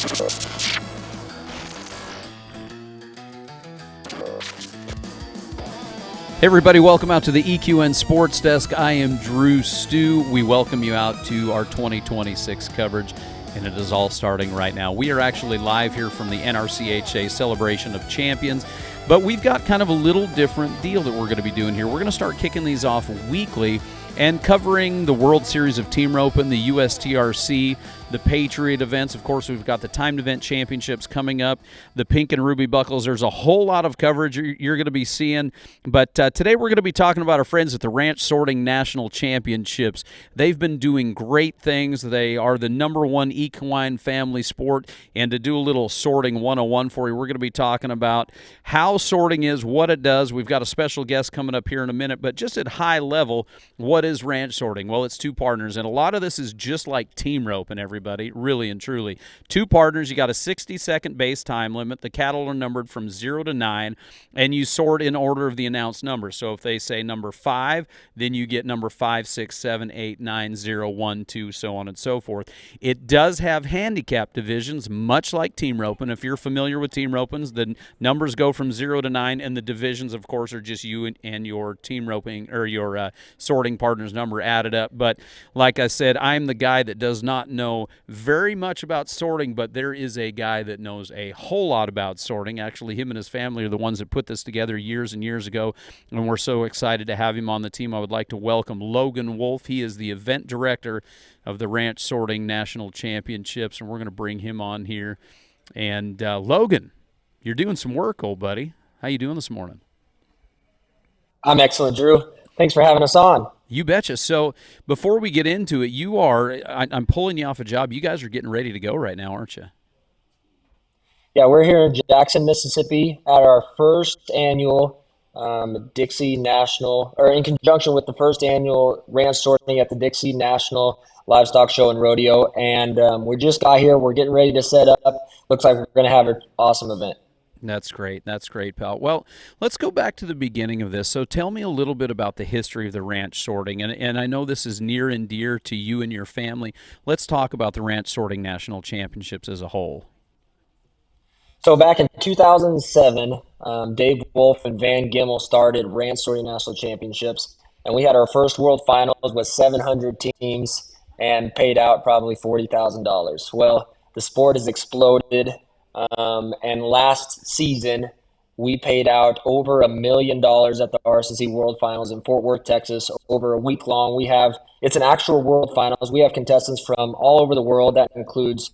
Hey everybody, welcome out to the EQN Sports Desk. I am Dru Stewart. We welcome you out to our 2026 coverage, and it is all starting right now. We are actually live here from the NRCHA Celebration of Champions, but we've got kind of a little different deal that we're going to be doing here. We're going to start kicking these off weekly and covering the World Series of Team Roping, the USTRC, the Patriot events. Of course, we've got the timed event championships coming up, the Pink and Ruby Buckles. There's a whole lot of coverage you're going to be seeing. But today we're going to be talking about our friends at the Ranch Sorting National Championships. They've been doing great things. They are the #1 equine family sport. And to do a little sorting 101 for you, we're going to be talking about how sorting is, what it does. We've got a special guest coming up here in a minute. But just at high level, what is ranch sorting? Well, it's two partners. And a lot of this is just like team roping, everybody, really and truly. Two partners, you got a 60-second base time limit. The cattle are numbered from 0 to 9, and you sort in order of the announced numbers. So if they say number 5, then you get number 5, 6, 7, 8, 9, 0, 1, 2, so on and so forth. It does have handicap divisions, much like team roping. If you're familiar with team ropings, the numbers go from 0 to 9, and the divisions, of course, are just you and your team roping or your sorting partner's number added up. But like I said, I'm the guy that does not know very much about sorting, but there is a guy that knows a whole lot about sorting. Actually, him and his family are the ones that put this together years and years ago, and we're so excited to have him on the team. I would like to welcome Logan Wolfe. He is the event director of the Ranch Sorting National Championships, and we're going to bring him on here. And Logan, you're doing some work, old buddy. How you doing this morning? I'm excellent, Drew. Thanks for having us on. You betcha. So before we get into it, I'm pulling you off a job. You guys are getting ready to go right now, aren't you? Yeah, we're here in Jackson, Mississippi at our first annual Dixie National, or in conjunction with the first annual ranch sorting at the Dixie National Livestock Show and Rodeo. And we just got here. We're getting ready to set up. Looks like we're going to have an awesome event. That's great. That's great, pal. Well, let's go back to the beginning of this. So tell me a little bit about the history of the ranch sorting. And I know this is near and dear to you and your family. Let's talk about the Ranch Sorting National Championships as a whole. So back in 2007, Dave Wolfe and Van Gimmel started Ranch Sorting National Championships. And we had our first World Finals with 700 teams and paid out probably $40,000. Well, the sport has exploded. And last season, we paid out over $1 million at the RSNC World Finals in Fort Worth, Texas, over a week long. It's an actual World Finals. We have contestants from all over the world. That includes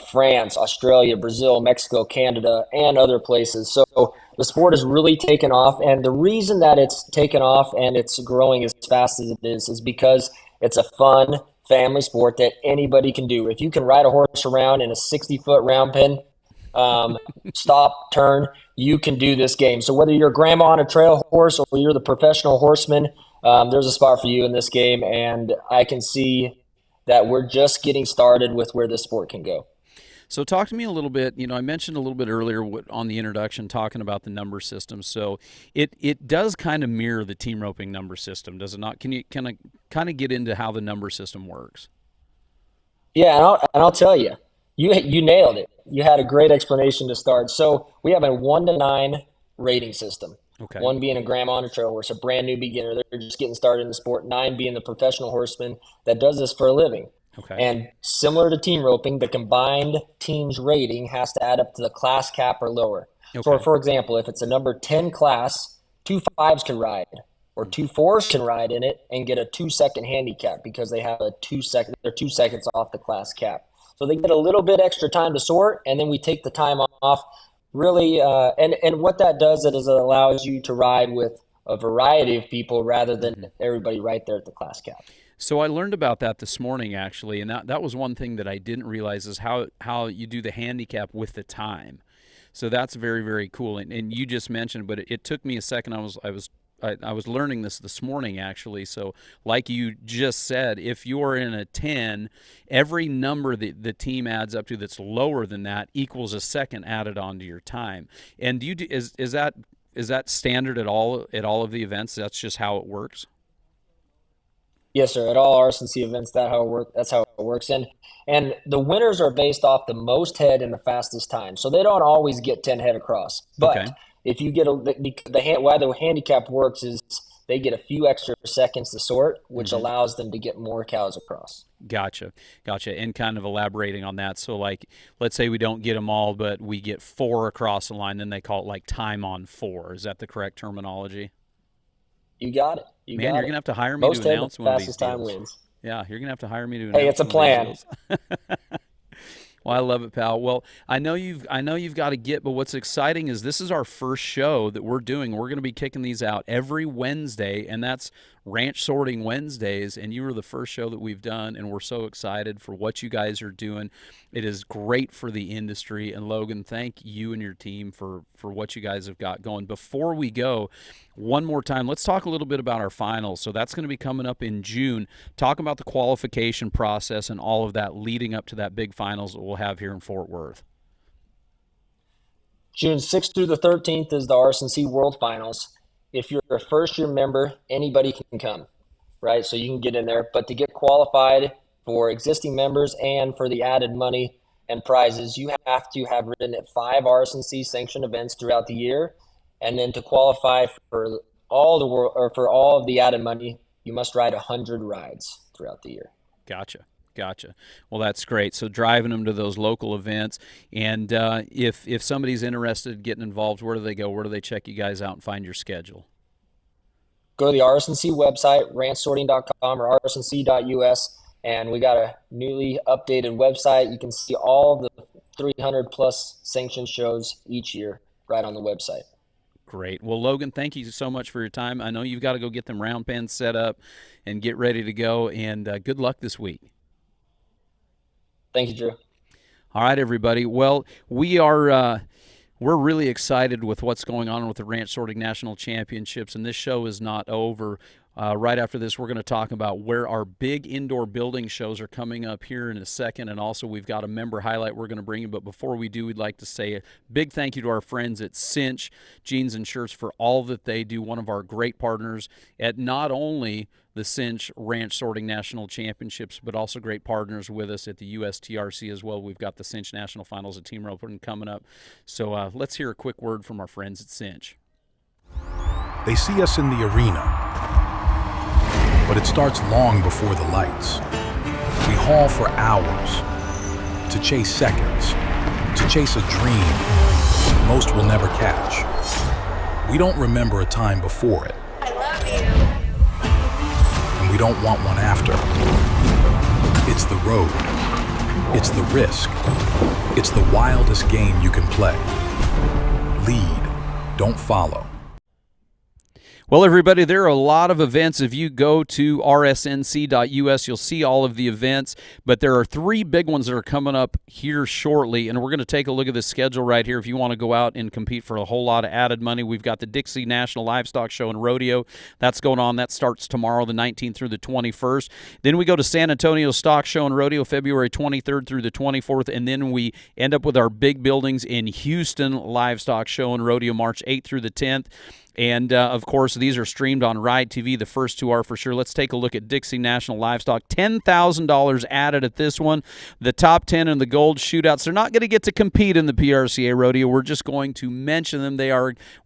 France, Australia, Brazil, Mexico, Canada, and other places. So the sport has really taken off. And the reason that it's taken off and it's growing as fast as it is because it's a fun family sport that anybody can do. If you can ride a horse around in a 60-foot round pen, stop, turn, you can do this game. So whether you're grandma on a trail horse or you're the professional horseman, there's a spot for you in this game. And I can see that we're just getting started with where this sport can go. So talk to me a little bit. I mentioned a little bit earlier on the introduction talking about the number system. So it does kind of mirror the team roping number system, does it not? Can you kind of get into how the number system works? Yeah, and I'll tell you, you nailed it. You had a great explanation to start. So we have a 1 to 9 rating system. Okay. 1 being a grandma on a trail horse, a brand new beginner. They're just getting started in the sport. 9 being the professional horseman that does this for a living. Okay. And similar to team roping, the combined team's rating has to add up to the class cap or lower. Okay. So for example, if it's a number 10 class, 2 5s can ride, or 2 4s can ride in it and get a 2-second handicap because they have they're 2 seconds off the class cap. So they get a little bit extra time to sort, and then we take the time off. Really, and what that does is it allows you to ride with a variety of people rather than everybody right there at the class cap. So I learned about that this morning, actually, and that was one thing that I didn't realize is how you do the handicap with the time. So that's very, very cool. And you just mentioned, but it took me a second. I was learning this morning, actually. So like you just said, if you're in a 10, every number that the team adds up to that's lower than that equals a second added onto your time. And is that standard at all of the events? That's just how it works? Yes, sir. At all RSNC events, that's how it works. And the winners are based off the most head in the fastest time. So they don't always get 10 head across. But Okay. if you get why the handicap works is they get a few extra seconds to sort, which Mm-hmm. allows them to get more cows across. Gotcha. Gotcha. And kind of elaborating on that. So, like, let's say we don't get them all, but we get 4 across the line, then they call it like time on 4. Is that the correct terminology? You got it. You Man, got you're it. going to have to hire me to Most head, the announce one of these fastest time deals. wins. Yeah, you're going to have to hire me to Hey, announce it's a one of these plan. deals. Well, I love it, pal. Well, I know you've got to get, but what's exciting is this is our first show that we're doing. We're going to be kicking these out every Wednesday, and that's Ranch Sorting Wednesdays. And you were the first show that we've done, and we're so excited for what you guys are doing. It is great for the industry. And Logan, thank you and your team for what you guys have got going. Before we go, one more time, let's talk a little bit about our finals. So that's going to be coming up in June. Talk about the qualification process and all of that leading up to that big finals that we'll have here in Fort Worth. June 6th through the 13th is the RSNC World Finals. If you're a first-year member, anybody can come, right? So you can get in there. But to get qualified for existing members and for the added money and prizes, you have to have ridden at 5 RSNC sanctioned events throughout the year. And then to qualify for all the world or for all of the added money, you must ride 100 rides throughout the year. Gotcha. Gotcha. Well, that's great. So driving them to those local events, and if somebody's interested in getting involved, where do they go? Where do they check you guys out and find your schedule? Go to the RSNC website, ranchsorting.com or rsnc.us, and we got a newly updated website. You can see all the 300 plus sanctioned shows each year right on the website. Great. Well, Logan, thank you so much for your time. I know you've got to go get them round pens set up and get ready to go, and good luck this week. Thank you, Drew. All right, everybody. Well, we're really excited with what's going on with the Ranch Sorting National Championships, and this show is not over. Right after this, we're going to talk about where our big indoor building shows are coming up here in a second, and also we've got a member highlight we're going to bring you. But before we do, we'd like to say a big thank you to our friends at Cinch Jeans and Shirts for all that they do, one of our great partners at not only the Cinch Ranch Sorting National Championships, but also great partners with us at the USTRC as well. We've got the Cinch National Finals at Team Roping coming up. So let's hear a quick word from our friends at Cinch. They see us in the arena, but it starts long before the lights. We haul for hours, to chase seconds, to chase a dream most will never catch. We don't remember a time before it. I love you. And we don't want one after. It's the road. It's the risk. It's the wildest game you can play. Lead, don't follow. Well, everybody, there are a lot of events. If you go to rsnc.us, you'll see all of the events, but there are 3 big ones that are coming up here shortly, and we're going to take a look at the schedule right here. If you want to go out and compete for a whole lot of added money, we've got the Dixie National Livestock Show and Rodeo. That's going on. That starts tomorrow, the 19th through the 21st. Then we go to San Antonio Stock Show and Rodeo, February 23rd through the 24th, and then we end up with our big buildings in Houston Livestock Show and Rodeo, March 8th through the 10th. And, of course, these are streamed on Ride TV. The first 2 are for sure. Let's take a look at Dixie National Livestock. $10,000 added at this one. The top 10 in the gold shootouts. They're not going to get to compete in the PRCA Rodeo. We're just going to mention them.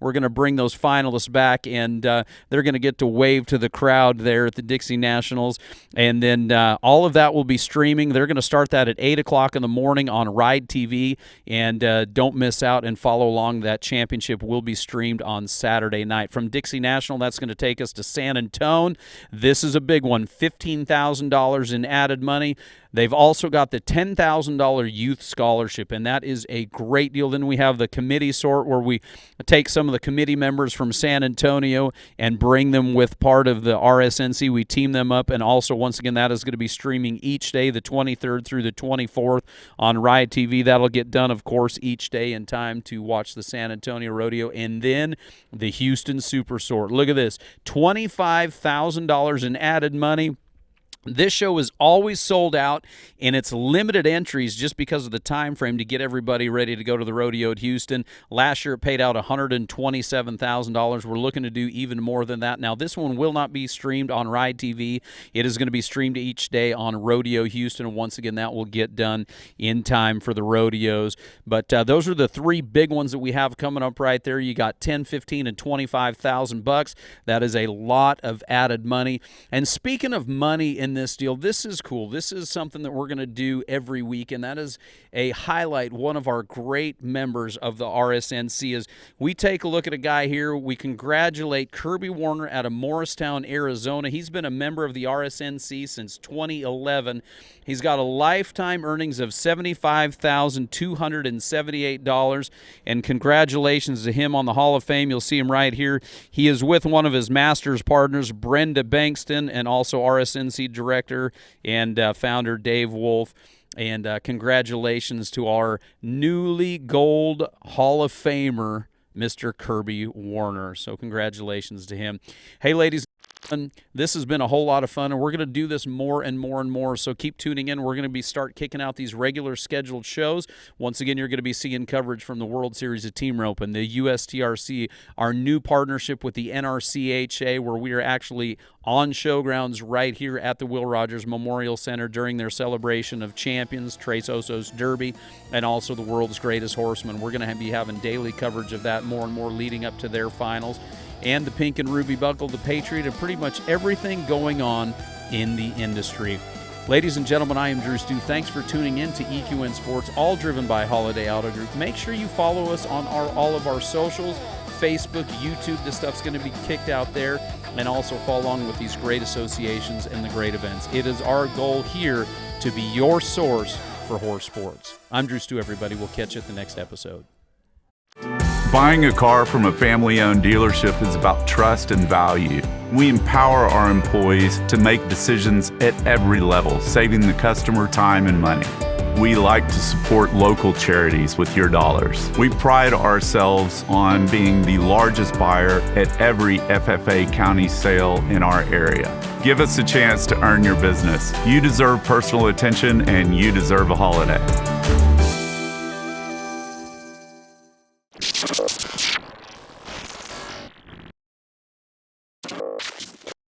We're going to bring those finalists back, and they're going to get to wave to the crowd there at the Dixie Nationals. And then all of that will be streaming. They're going to start that at 8 o'clock in the morning on Ride TV. And don't miss out and follow along. That championship will be streamed on Saturday night. From Dixie National, that's going to take us to San Antonio. This is a big one, $15,000 in added money. They've also got the $10,000 youth scholarship, and that is a great deal. Then we have the committee sort where we take some of the committee members from San Antonio and bring them with part of the RSNC. We team them up, and also, once again, that is going to be streaming each day, the 23rd through the 24th on Ride TV. That'll get done, of course, each day in time to watch the San Antonio Rodeo. And then the Houston Super Sort. Look at this, $25,000 in added money. This show is always sold out, and it's limited entries just because of the time frame to get everybody ready to go to the rodeo at Houston. Last year, it paid out $127,000. We're looking to do even more than that. Now, this one will not be streamed on Ride TV. It is going to be streamed each day on Rodeo Houston, and once again, that will get done in time for the rodeos. But those are the three big ones that we have coming up right there. You got $10,000, $15,000, and $25,000. That is a lot of added money. And speaking of money in this deal, this is cool. This is something that we're going to do every week, and that is a highlight. One of our great members of the RSNC is we take a look at a guy here. We congratulate Kirby Warner out of Morristown, Arizona. He's been a member of the RSNC since 2011. He's got a lifetime earnings of $75,278, and congratulations to him on the Hall of Fame. You'll see him right here. He is with one of his master's partners, Brenda Bankston, and also RSNC director and founder Dave Wolfe. And congratulations to our newly gold Hall of Famer, Mr. Kirby Warner. So congratulations to him. Hey, ladies, this has been a whole lot of fun, and we're going to do this more and more and more, so keep tuning in. We're going to start kicking out these regular scheduled shows. Once again, you're going to be seeing coverage from the World Series of Team Roping, the USTRC, our new partnership with the NRCHA, where we are actually on showgrounds right here at the Will Rogers Memorial Center during their celebration of champions, Tres Osos Derby, and also the world's greatest horseman. We're going to be having daily coverage of that more and more leading up to their finals, and the Pink and Ruby Buckle, the Patriot, and pretty much everything going on in the industry. Ladies and gentlemen, I am Dru Stewart. Thanks for tuning in to EQN Sports, all driven by Holiday Auto Group. Make sure you follow us on all of our socials, Facebook, YouTube. This stuff's going to be kicked out there, and also follow along with these great associations and the great events. It is our goal here to be your source for horse sports. I'm Dru Stewart, everybody. We'll catch you at the next episode. Buying a car from a family-owned dealership is about trust and value. We empower our employees to make decisions at every level, saving the customer time and money. We like to support local charities with your dollars. We pride ourselves on being the largest buyer at every FFA county sale in our area. Give us a chance to earn your business. You deserve personal attention, and you deserve a holiday.